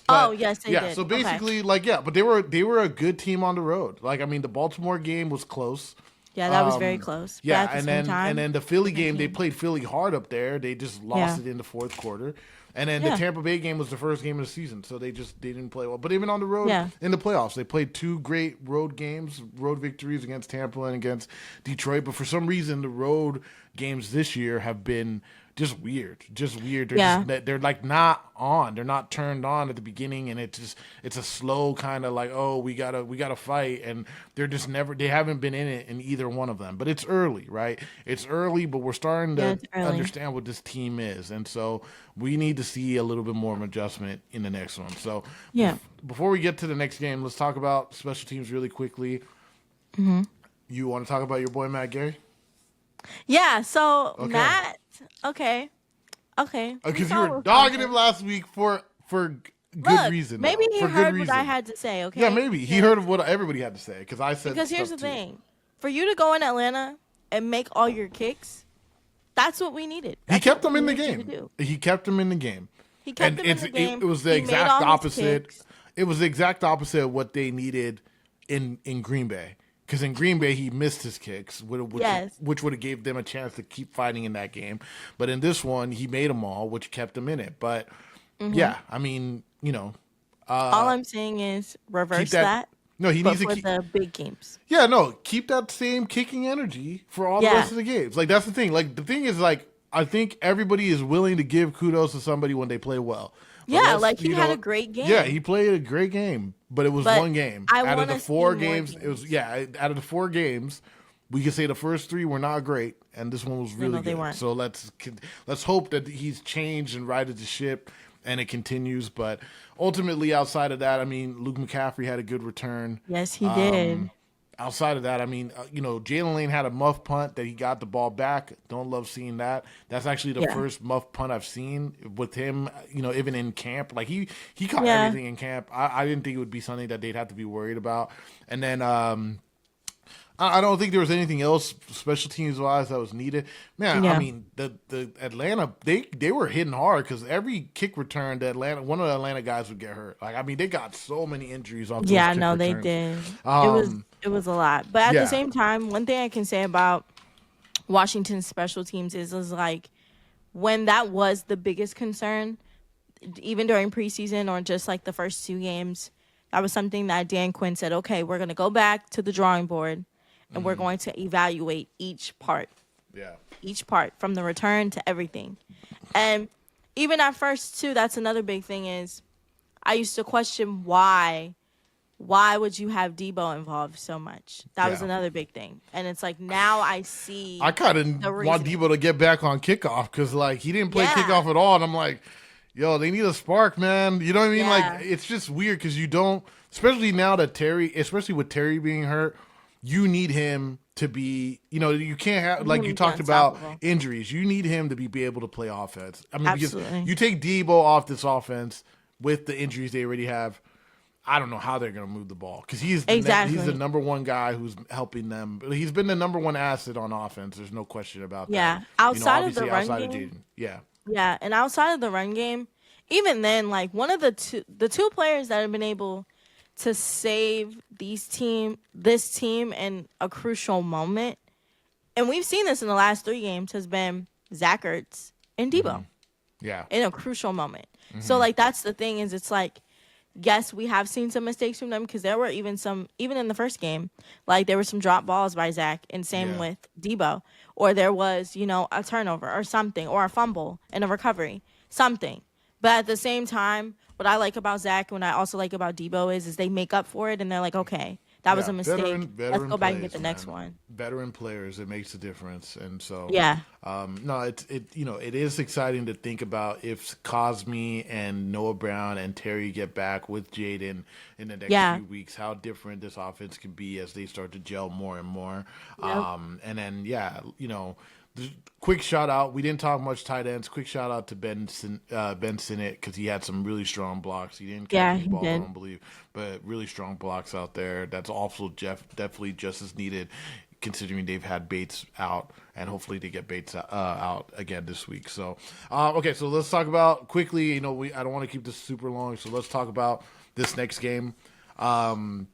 Oh, But yes, they yeah, did. so Okay. basically, like yeah, but they were a good team on the road. Like I mean, the Baltimore game was close. Yeah, that was very close. But Yeah, at the and same then time, the Philly good game, they team. played Philly hard up there. They just lost Yeah. it in the fourth quarter. And then the Yeah. Tampa Bay game was the first game of the season, so they didn't play well. But even on the road Yeah. in the playoffs, they played 2 great road games, road victories against Tampa and against Detroit. But for some reason, the road games this year have been just weird, just weird. Yeah. They're like not on. They're not turned on at the beginning, and it's a slow kind of like, oh, we gotta fight, and they haven't been in it in either one of them. But it's early, right? It's early, but we're starting Yeah, to it's early. understand what this team is, and so we need to see a little bit more of an adjustment in the next one. So Yeah. before we get to the next game, let's talk about special teams really quickly. Mm-hmm. You want to talk about your boy Matt Gay? Yeah. So Okay. Matt. Okay. Okay. We Because you saw were what dogging happened. him last week for good Look, reason. maybe Though. he For good heard what I reason. had to say. Okay. Yeah, maybe he heard of what everybody had to say because I said Because here's stuff the too. thing: for you to go in Atlanta and make all your kicks, that's what we needed. He That's kept what them we in the needed you to game. do. He kept them in the game. He kept And them in the game. it was the He made exact all his opposite. kicks. It was the exact opposite of what they needed in Green Bay. Because in Green Bay he missed his kicks, Yes. which would have gave them a chance to keep fighting in that game. But in this one, he made them all, which kept them in it. But Mm-hmm. yeah, I mean, All I'm saying is keep reverse that. that. No, he but needs to for keep. the big games. Yeah, no, keep that same kicking energy for all the Yeah. rest of the games. Like that's the thing. Like the thing is, like I think everybody is willing to give kudos to somebody when they play well. But Yeah, let's, like he had a great yeah, game. he played a great game, but it was But one game I out of want the to see four more games. It was games. yeah, out of the four games, we can say the first three were not great, and this one was You really know, they good. weren't. So let's hope that he's changed and righted the ship, and it continues. But ultimately, outside of that, I mean, Luke McCaffrey had a good return. Yes, he did. Outside of that, I mean, Jalen Lane had a muff punt that he got the ball back. Don't love seeing that. That's actually the Yeah. first muff punt I've seen with him. Even in camp, like he caught Yeah. everything in camp. I didn't think it would be something that they'd have to be worried about. And then I don't think there was anything else special teams wise that was needed. Man, I Yeah. mean the Atlanta they were hitting hard because every kick return that one of the Atlanta guys would get hurt. Like I mean they got so many injuries off those Yeah, kick no, they returns. did. Um, It was a lot. But at the yeah, same time, one thing I can say about Washington's special teams is like when that was the biggest concern, even during preseason or just like the first two games, that was something that Dan Quinn said, okay, we're going to go back to the drawing board and we're going to evaluate yeah, each part from the return to everything. And even at first, too, that's another big thing is I used to question why would you have Debo involved so much? That was yeah. another big thing. And it's like now I see I kind the of want reasoning. Debo to get back on kickoff because like he didn't play Yeah. kickoff at all, and I'm like, yo, they need a spark, man. You know what I mean? Like Yeah. it's just weird because you don't, especially now that especially with Terry being hurt, you need him to be. You can't have like Him you to be talked about unstoppable. injuries. You need him to be able to play offense. I mean, because Absolutely. you take Debo off this offense with the injuries they already have. I don't know how they're going to move the ball because he's the Exactly. number one guy who's helping them. He's been the number one asset on offense. There's no question about that. Yeah. Outside of the Obviously run outside of game, Jaden. Yeah, yeah, and outside of the run game, even then, like one of the two players that have been able to save this team in a crucial moment, and we've seen this in the last three games, has been Zach Ertz and Debo yeah, in a crucial moment. So like that's the thing is it's like yes, we have seen some mistakes from them because there were even in the first game, like there were some drop balls by Zach, and same yeah, with Debo, or there was a turnover or something, or a fumble and a recovery, something. But at the same time, what I like about Zach and what I also like about Debo is they make up for it and they're like, okay, that was yeah. a mistake. Let's Veteran go back and get plays, the next man. one. Veteran players. It makes a difference, and so Yeah, no, it is exciting to think about if Cosme and Noah Brown and Terry get back with Jaden in the next yeah, few weeks. How different this offense can be as they start to gel more and more. yep, And then quick shout out. We didn't talk much tight ends. Quick shout out to Ben Sinnott because he had some really strong blocks. He didn't catch yeah. any He balls, I did. don't believe, but really strong blocks out there. That's also definitely just as needed, considering they've had Bates out, and hopefully they get Bates out again this week. So, okay, so let's talk about quickly. I don't want to keep this super long, so let's talk about this next game. The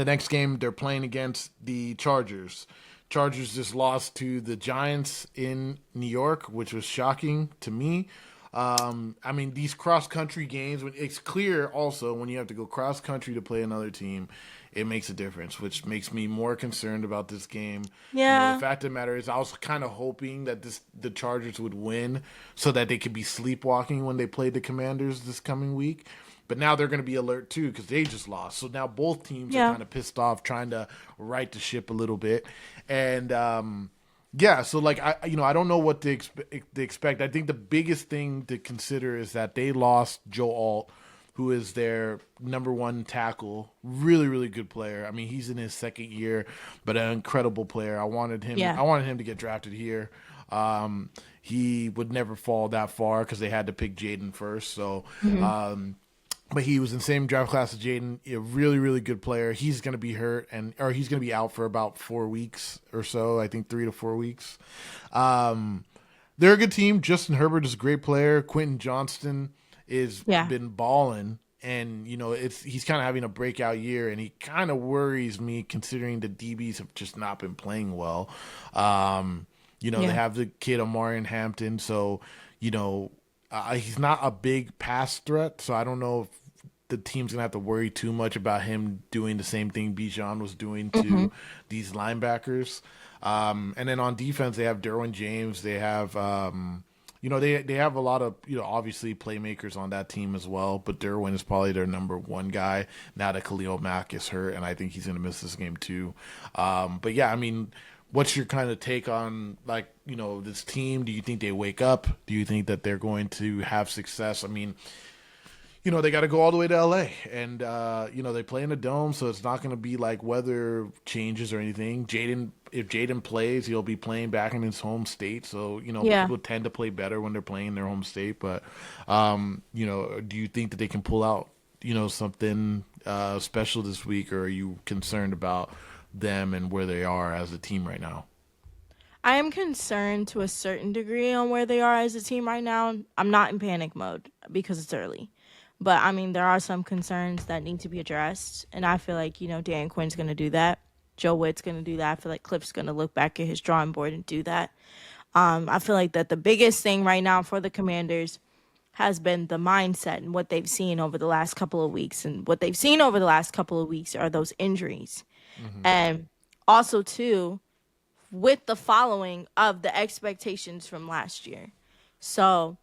next game they're playing against the Chargers. Chargers just lost to the Giants in New York, which was shocking to me. I mean, these cross country games, it's clear also when you have to go cross country to play another team, it makes a difference, which makes me more concerned about this game. The Yeah, fact of the matter is, I was kind of hoping that the Chargers would win so that they could be sleepwalking when they play the Commanders this coming week. But now they're going to be alert too because they just lost. So now both teams are yeah, kind of pissed off, trying to right the ship a little bit. And yeah, so like I don't know what to expect. I think the biggest thing to consider is that they lost Joe Alt, who is their number one tackle. Really, really good player. I mean, he's in his second year, but an incredible player. I wanted him. yeah, I wanted him to get drafted here. He would never fall that far because they had to pick Jaden first. So. But he was in the same draft class as Jaden, a really, really good player. He's going to be hurt, or he's going to be out for about 4 weeks or so. I think 3 to 4 weeks. They're a good team. Justin Herbert is a great player. Quentin Johnston is yeah, been balling, and he's kind of having a breakout year, and he kind of worries me considering the DBs have just not been playing well. They yeah, have the kid Omarion Hampton, so he's not a big pass threat, so I don't know if the team's gonna have to worry too much about him doing the same thing Bijan was doing Hmm. to these linebackers. And then on defense, they have Derwin James. They have they have a lot of obviously playmakers on that team as well. But Derwin is probably their number one guy now that Khalil Mack is hurt, and I think he's gonna miss this game too. But yeah, I mean, what's your kind of take on this team? Do you think they wake up? Do you think that they're going to have success? I mean, they got to go all the way to LA, and they play in a dome, so it's not going to be like weather changes or anything. If Jaden plays, he'll be playing back in his home state, so Yeah. people tend to play better when they're playing in their home state. But do you think that they can pull out something special this week, or are you concerned about them and where they are as a team right now? I am concerned to a certain degree on where they are as a team right now. I'm not in panic mode because it's early. But I mean, there are some concerns that need to be addressed. And I feel like, Dan Quinn's going to do that. Joe Witt's going to do that. I feel like Cliff's going to look back at his drawing board and do that. I feel like that the biggest thing right now for the Commanders has been the mindset and what they've seen over the last couple of weeks. And what they've seen over the last couple of weeks are those injuries. Hmm. And also, too, with the following of the expectations from last year. So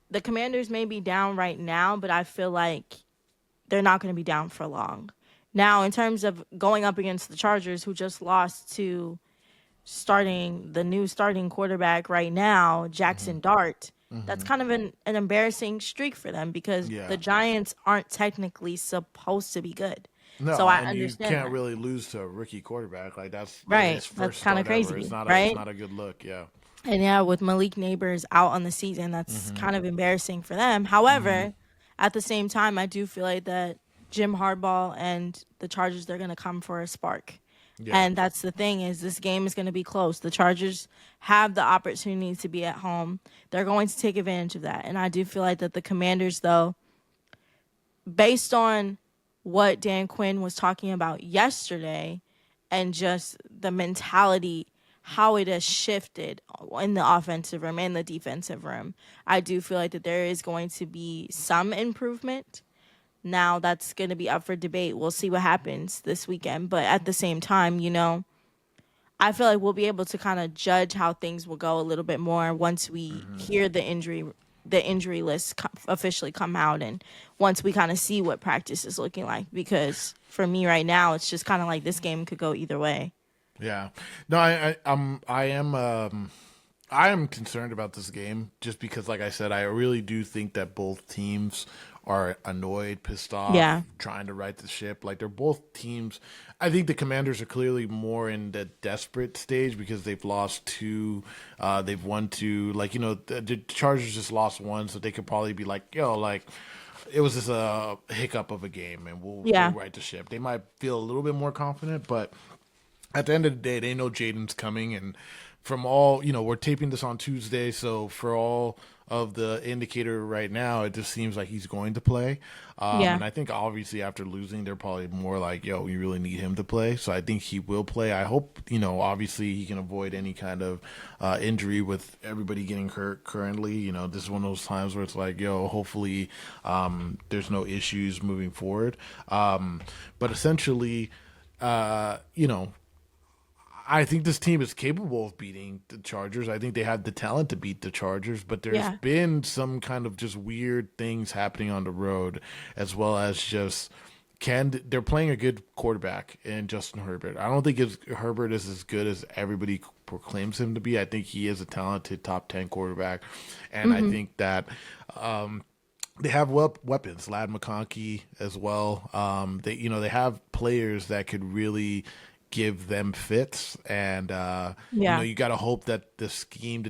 the Commanders may be down right now, but I feel like they're not going to be down for long. Now, in terms of going up against the Chargers, who just lost to the new starting quarterback right now, Hmm. Jackson Dart, that's Hmm. kind of an embarrassing streak for them because Yeah. the Giants aren't technically supposed to be good. So No, I and you understand can't that. really lose to a rookie quarterback. Like that's Right. his That's first kind of start ever. It's crazy, not a it's right? not a good look. Yeah. And yeah, with Malik Neighbors out on the season, that's Hmm. kind of embarrassing for them. Hmm. However, at the same time, I do feel like that Jim Harbaugh and the Chargers, they're going to come for a spark. Yeah. And that's the thing is this game is going to be close. The Chargers have the opportunity to be at home. They're going to take advantage of that. And I do feel like that the Commanders, though, based on what Dan Quinn was talking about yesterday and just the mentality, how it has shifted in the offensive room and the defensive room, I do feel like that there is going to be some improvement. Now that's going to be up for debate. We'll see what happens this weekend. But at the same time, I feel like we'll be able to kind of judge how things will go a little bit more once we Hmm. hear the injury list officially come out, and once we kind of see what practice is looking like, because for me right now it's just kind of like this game could go either way. Yeah. No, I am concerned about this game just because, like I said, I really do think that both teams are annoyed, pissed off, Yeah. trying to right the ship. Like they're both teams. I think the Commanders are clearly more in the desperate stage because they've lost two, they've won two. Like the Chargers just lost one, so they could probably be like, yo, like it was just a hiccup of a game, and we'll Yeah. right the ship. They might feel a little bit more confident, but at the end of the day, they know Jaden's coming, and from all we're taping this on Tuesday, so for all of the indicator right now, it just seems like he's going to play. Yeah. And I think obviously after losing, they're probably more like, "Yo, we really need him to play." So I think he will play. I hope obviously he can avoid any kind of injury with everybody getting hurt currently. This is one of those times where it's like, "Yo, hopefully there's no issues moving forward." But essentially, uh, you know I think this team is capable of beating the Chargers. I think they have the talent to beat the Chargers, but there's Yeah. been some kind of just weird things happening on the road, as well as just they're playing a good quarterback in Justin Herbert. I don't think Herbert is as good as everybody proclaims him to be. I think he is a talented top 10 quarterback, and I Hmm. think that they have weapons, Lad McConkey as well. They have players that could really give them fits, and Yeah. you got to hope that the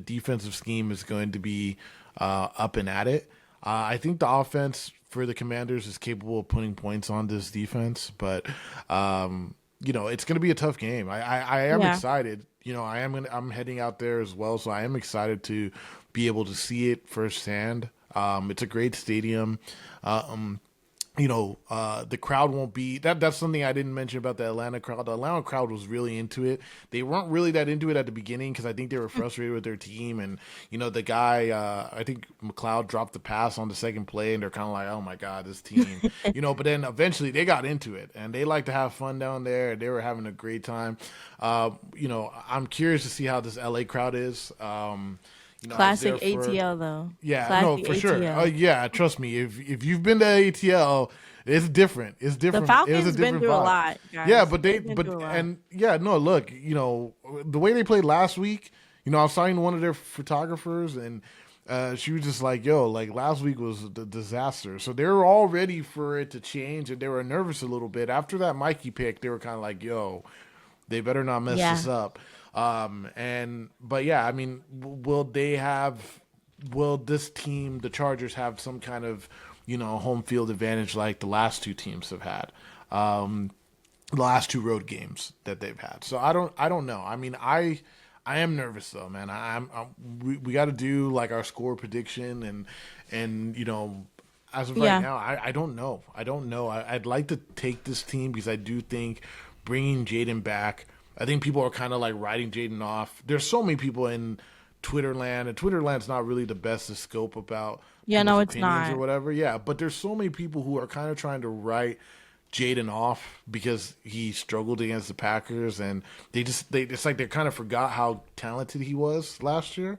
defensive scheme, is going to be up and at it. I think the offense for the Commanders is capable of putting points on this defense, but it's going to be a tough game. I am Yeah. excited. I'm heading out there as well, so I am excited to be able to see it firsthand. It's a great stadium. the crowd won't be that's something I didn't mention about the Atlanta crowd. The Atlanta crowd was really into it. They weren't really that into it at the beginning because I think they were frustrated with their team. And the guy, I think McLeod dropped the pass on the second play, and they're kind of like, oh my god, this team. But then eventually they got into it, and they like to have fun down there. They were having a great time. I'm curious to see how this LA crowd is. I was Classic there for ATL though. yeah, no, Classic for sure. ATL. Yeah, trust me. If you've been to ATL, it's different. It's The different. It was a Falcons been different through a vibe. lot, Yeah, guys. but They've been through a lot. no, look, the way they played last week. I was talking to one of their photographers, and she was just like, "Yo, like last week was a disaster." So they were all ready for it to change, and they were nervous a little bit after that Mikey pick. They were kind of like, "Yo, they better not mess Yeah. this up." But yeah, I mean, will this team, the Chargers, have some kind of, home field advantage like the last two teams have had, the last two road games that they've had? So I don't know. I mean, I am nervous though, man. We got to do like our score prediction and as of right Yeah. now, I don't know. I don't know. I'd like to take this team because I do think bringing Jaden back. I think people are kind of like writing Jaden off. There's so many people in Twitter land, and Twitter land's not really the best to scope about Yeah, people's no, it's opinions or not. whatever. Yeah, but there's so many people who are kind of trying to write Jaden off because he struggled against the Packers, and it's like they kind of forgot how talented he was last year.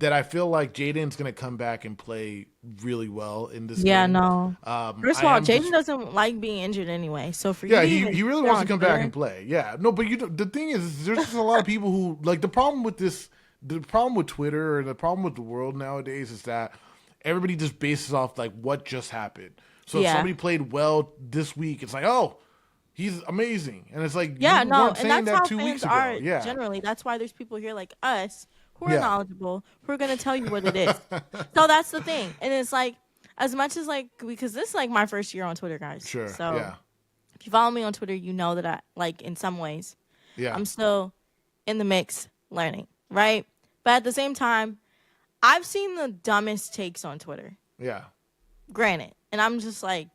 That I feel like Jaden's going to come back and play really well in this Yeah, game. no. First of I all, am Jaden just doesn't like being injured anyway. So for you yeah, to he even he really put it wants to on come back and Twitter, play. Yeah, no, but the thing is, there's just a lot of people who like the problem with this. The problem with Twitter and the problem with the world nowadays is that everybody just bases off like what just happened. So if yeah. somebody played well this week, it's like, oh, he's amazing, and it's like Yeah, you no, weren't and saying that's that how 2 weeks fans ago. are Yeah, generally. That's why there's people here like us who are yeah, knowledgeable, who are going to tell you what it is. So that's the thing. And it's like, as much as like, because this is like my first year on Twitter, guys. sure, So yeah, if you follow me on Twitter, you know that I, like, in some ways, yeah, I'm still in the mix learning, right? But at the same time, I've seen the dumbest takes on Twitter, yeah, granted. And I'm just like,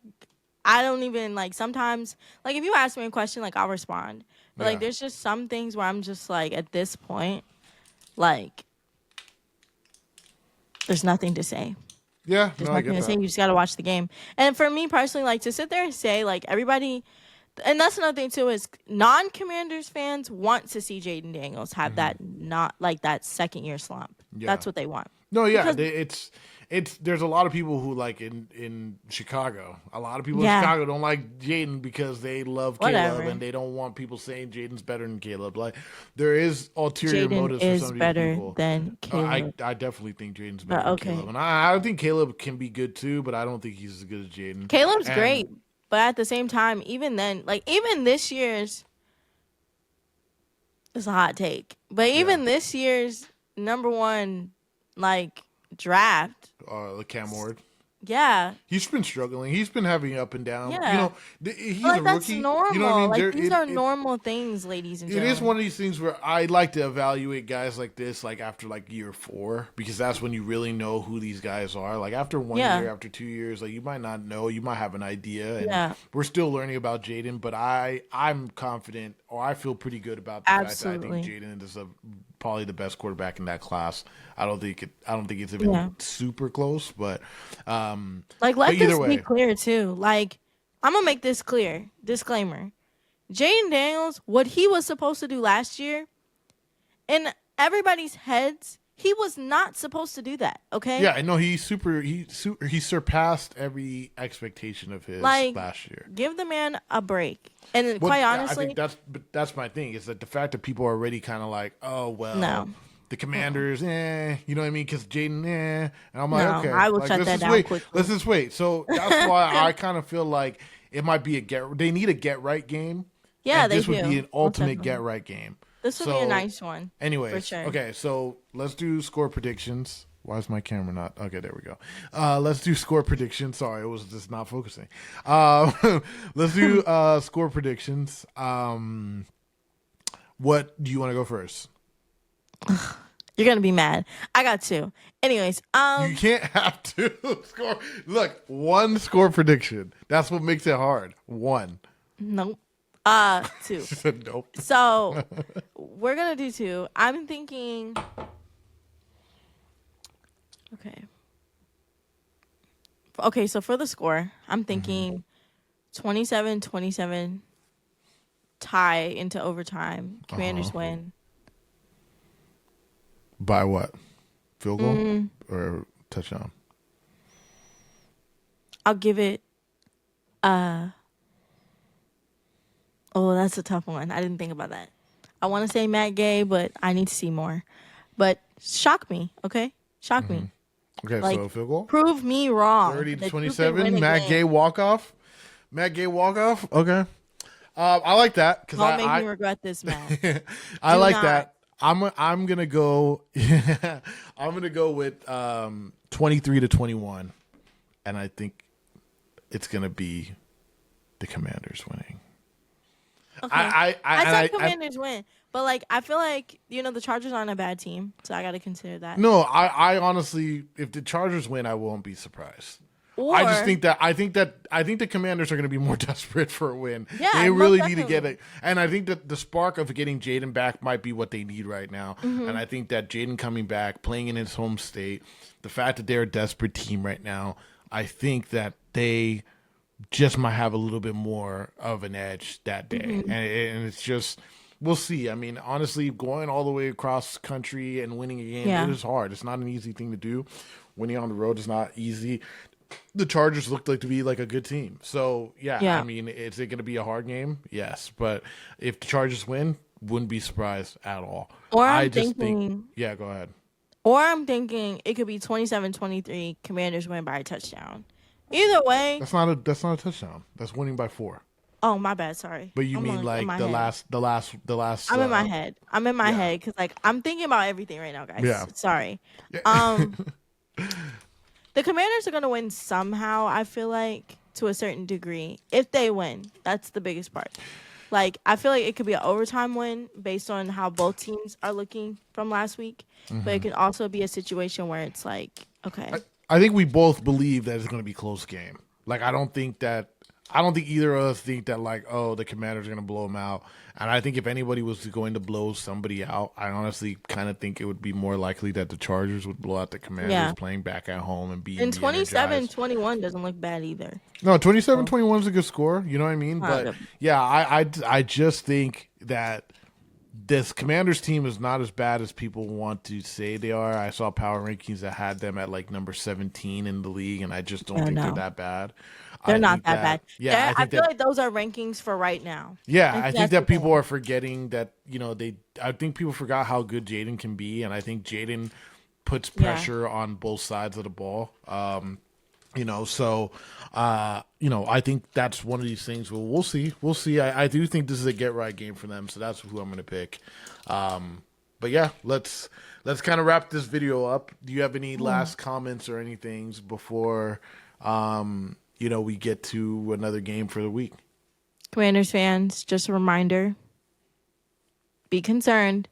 I don't even like sometimes like if you ask me a question, like I'll respond. But like yeah, there's just some things where I'm just like at this point, like there's nothing to say. yeah. There's No, I nothing get to say. that. You just gotta watch the game. And for me personally, like to sit there and say like everybody and that's another thing too is non-Commanders fans want to see Jaden Daniels have that not like that second year slump. Yeah. That's what they want. No, yeah, Because it's there's a lot of people who like in Chicago. A lot of people in yeah, Chicago don't like Jaden because they love Caleb whatever. and they don't want people saying Jaden's better than Caleb. Like there is ulterior Jaden motives for some is of these better people. than I Caleb. I definitely think Jaden's better But than okay. Caleb, and I think Caleb can be good too, but I don't think he's as good as Jaden. Caleb's And great, but at the same time, even then, like even this year's it's a hot take, but yeah, even this year's number one like draft, Cam Ward. yeah, He's been struggling. He's been having up and down. yeah. He's But a like that's rookie. You know what I normal. mean? Like There, these are normal things, ladies and it is gentlemen. one of these things where I like to evaluate guys like this, like after like year 4, because that's when you really know who these guys are. Like after 1 year, Yeah, after 2 years, like you might not know, you might have an idea, and yeah, we're still learning about Jaden. But I'm confident, or I feel pretty good about the fact that I think absolutely, Jaden is probably the best quarterback in that class. I don't think it's yeah. even super close, Like but let either this be way, clear too. Like I'm gonna make this clear. Disclaimer: Jaden Daniels, what he was supposed to do last year, in everybody's heads, he was not supposed to do that. yeah, Okay, I know he surpassed every expectation of his like last year. give the man a break. And then, What quite I think honestly, that's my thing is that the fact that people are already kind of like, oh well, no, the Commanders, you know what I mean? Because Jaden, and I'm like, no, okay, I will like shut that down let's quickly. just wait. So that's why I kind of feel like it might be they need a get right game, Yeah, and they this would be do. an Most ultimate get definitely. right game. This would be a So, nice one for anyways, sure. okay, so let's do score predictions. Why is my camera not? Okay, there we go. Let's do score predictions. Sorry, it was just not focusing. Let's do score predictions. What do you want to go first? You're gonna be mad. I got two. Anyways, You can't have two score. Look, one score prediction. That's what makes it hard. One. nope. Two. She said nope. So we're gonna do two. I'm thinking. Okay. Okay, so for the score, I'm thinking 27-27 tie into overtime. Commanders win. By what? Field goal or touchdown? I'll give it oh, that's a tough one. I didn't think about that. I want to say Matt Gay, but I need to see more. But shock me, okay? Shock me. Okay, Like, so field goal. prove me wrong. 30 to that you can 27. win a Matt game. Gay walk off. Matt Gay walk off. Okay. I like that because Don't make me regret this, Matt. I Do like not. that. I'm gonna go. I'm gonna go with 23-21, and I think it's gonna be the Commanders winning. Okay. I I said Commanders win, but like I feel like the Chargers aren't a bad team, so I got to consider that. No, I honestly, if the Chargers win, I won't be surprised. Or, I just think that I think the Commanders are going to be more desperate for a win. Yeah, they most really need to get definitely. it, and I think that the spark of getting Jaden back might be what they need right now. Mm-hmm. And I think that Jaden coming back, playing in his home state, the fact that they're a desperate team right now, I think that they just might have a little bit more of an edge that day, Mm-hmm. and it's just. We'll see. I mean, honestly, going all the way across country and winning a game, Yeah. it is hard. It's not an easy thing to do. Winning on the road is not easy. The Chargers looked like to be like a good team. So, Yeah. I mean, is it going to be a hard game? Yes. But if the Chargers win, wouldn't be surprised at all. Or I I'm just thinking, think, yeah, go ahead. or I'm thinking it could be 27-23. Commanders win by a touchdown. Either way. That's not a touchdown. That's winning by 4. Oh, my bad. Sorry. But you I'm mean in like my the head. last I'm in my head. I'm in my yeah. head because like I'm thinking about everything right now, guys. Yeah. Sorry. The Commanders are gonna win somehow. I feel like to a certain degree, if they win, that's the biggest part. Like I feel like it could be an overtime win based on how both teams are looking from last week, but it can also be a situation where it's like, okay, I think we both believe that it's going to be a close game. Like I don't think either of us think that like, oh, the Commanders are going to blow them out. And I think if anybody was going to blow somebody out, I honestly kind of think it would be more likely that the Chargers would blow out the Commanders playing back at home and being and 27-21 doesn't look bad either. No, 27-21 is a good score. You know what I mean? But Good. yeah, I just think that this Commanders team is not as bad as people want to say they are. I saw power rankings that had them at like number 17 in the league, and I just don't think they're that bad. They're I not think that bad. Yeah, I feel like those are rankings for right now. yeah, Like, I think that's that the thing. people are forgetting that I think people forgot how good Jaden can be, and I think Jaden puts pressure on both sides of the ball. So I think that's one of these things. Well, we'll see. I do think this is a get right game for them, so that's who I'm going to pick. But yeah, let's kind of wrap this video up. Do you have any last comments or anything before we get to another game for the week? Commanders fans, just a reminder: be concerned,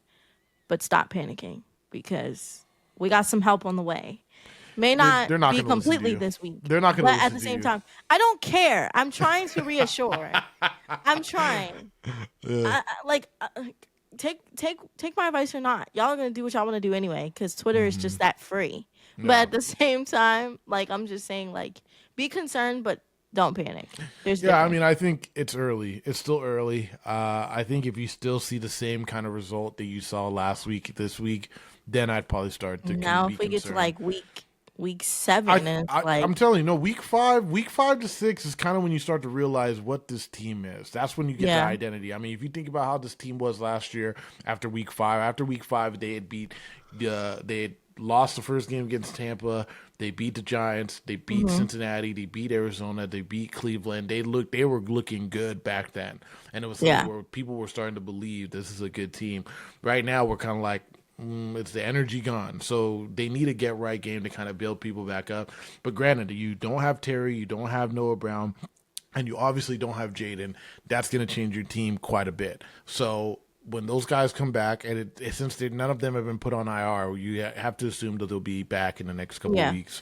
but stop panicking because we got some help on the way. May not, They're not be gonna listen to completely you. this week. They're not going to But listen at the to same you. time, I don't care. I'm trying to reassure. I'm trying. Take my advice or not. Y'all are gonna do what y'all want to do anyway, because Twitter is just that free. But at the same time, like I'm just saying, like be concerned, but don't panic. There's Yeah, I difference. mean, I think it's early. It's still early. I think if you still see the same kind of result that you saw last week, this week, then I'd probably start to Now be if we get to concerned. like week 7, and it's like I'm telling you, no, week 5 to 6 is kind of when you start to realize what this team is. That's when you get the Yeah. identity. I mean, if you think about how this team was last year after week 5, they had lost the first game against Tampa. They beat the Giants. They beat Cincinnati. They beat Arizona. They beat Cleveland. They were looking good back then, and it was something where people were starting to believe this is a good team. Right now, we're kind of like, it's the energy gone. So they need a get right game to kind of build people back up. But granted, you don't have Terry, you don't have Noah Brown, and you obviously don't have Jaden. That's going to change your team quite a bit. So when those guys come back, and since none of them have been put on IR, you have to assume that they'll be back in the next couple of Yeah. weeks.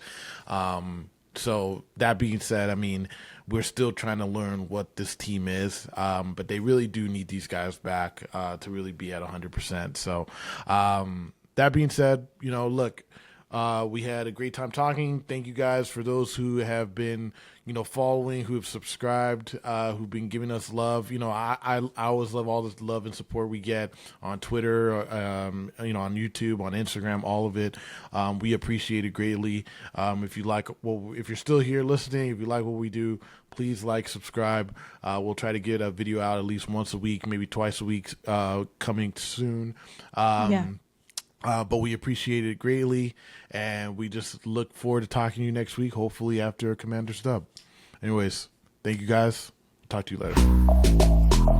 So that being said, I mean, we're still trying to learn what this team is, but they really do need these guys back to really be at 100%. So that being said, look, we had a great time talking. Thank you guys for those who have been, following, who have subscribed, who've been giving us love. I always love all this love and support we get on Twitter, on YouTube, on Instagram, all of it. We appreciate it greatly. If you're still here listening, if you like what we do, please subscribe. We'll try to get a video out at least once a week, maybe twice a week, coming soon. Yeah. But we appreciate it greatly, and we just look forward to talking to you next week, hopefully after Commander's dub. Anyways, thank you guys. Talk to you later.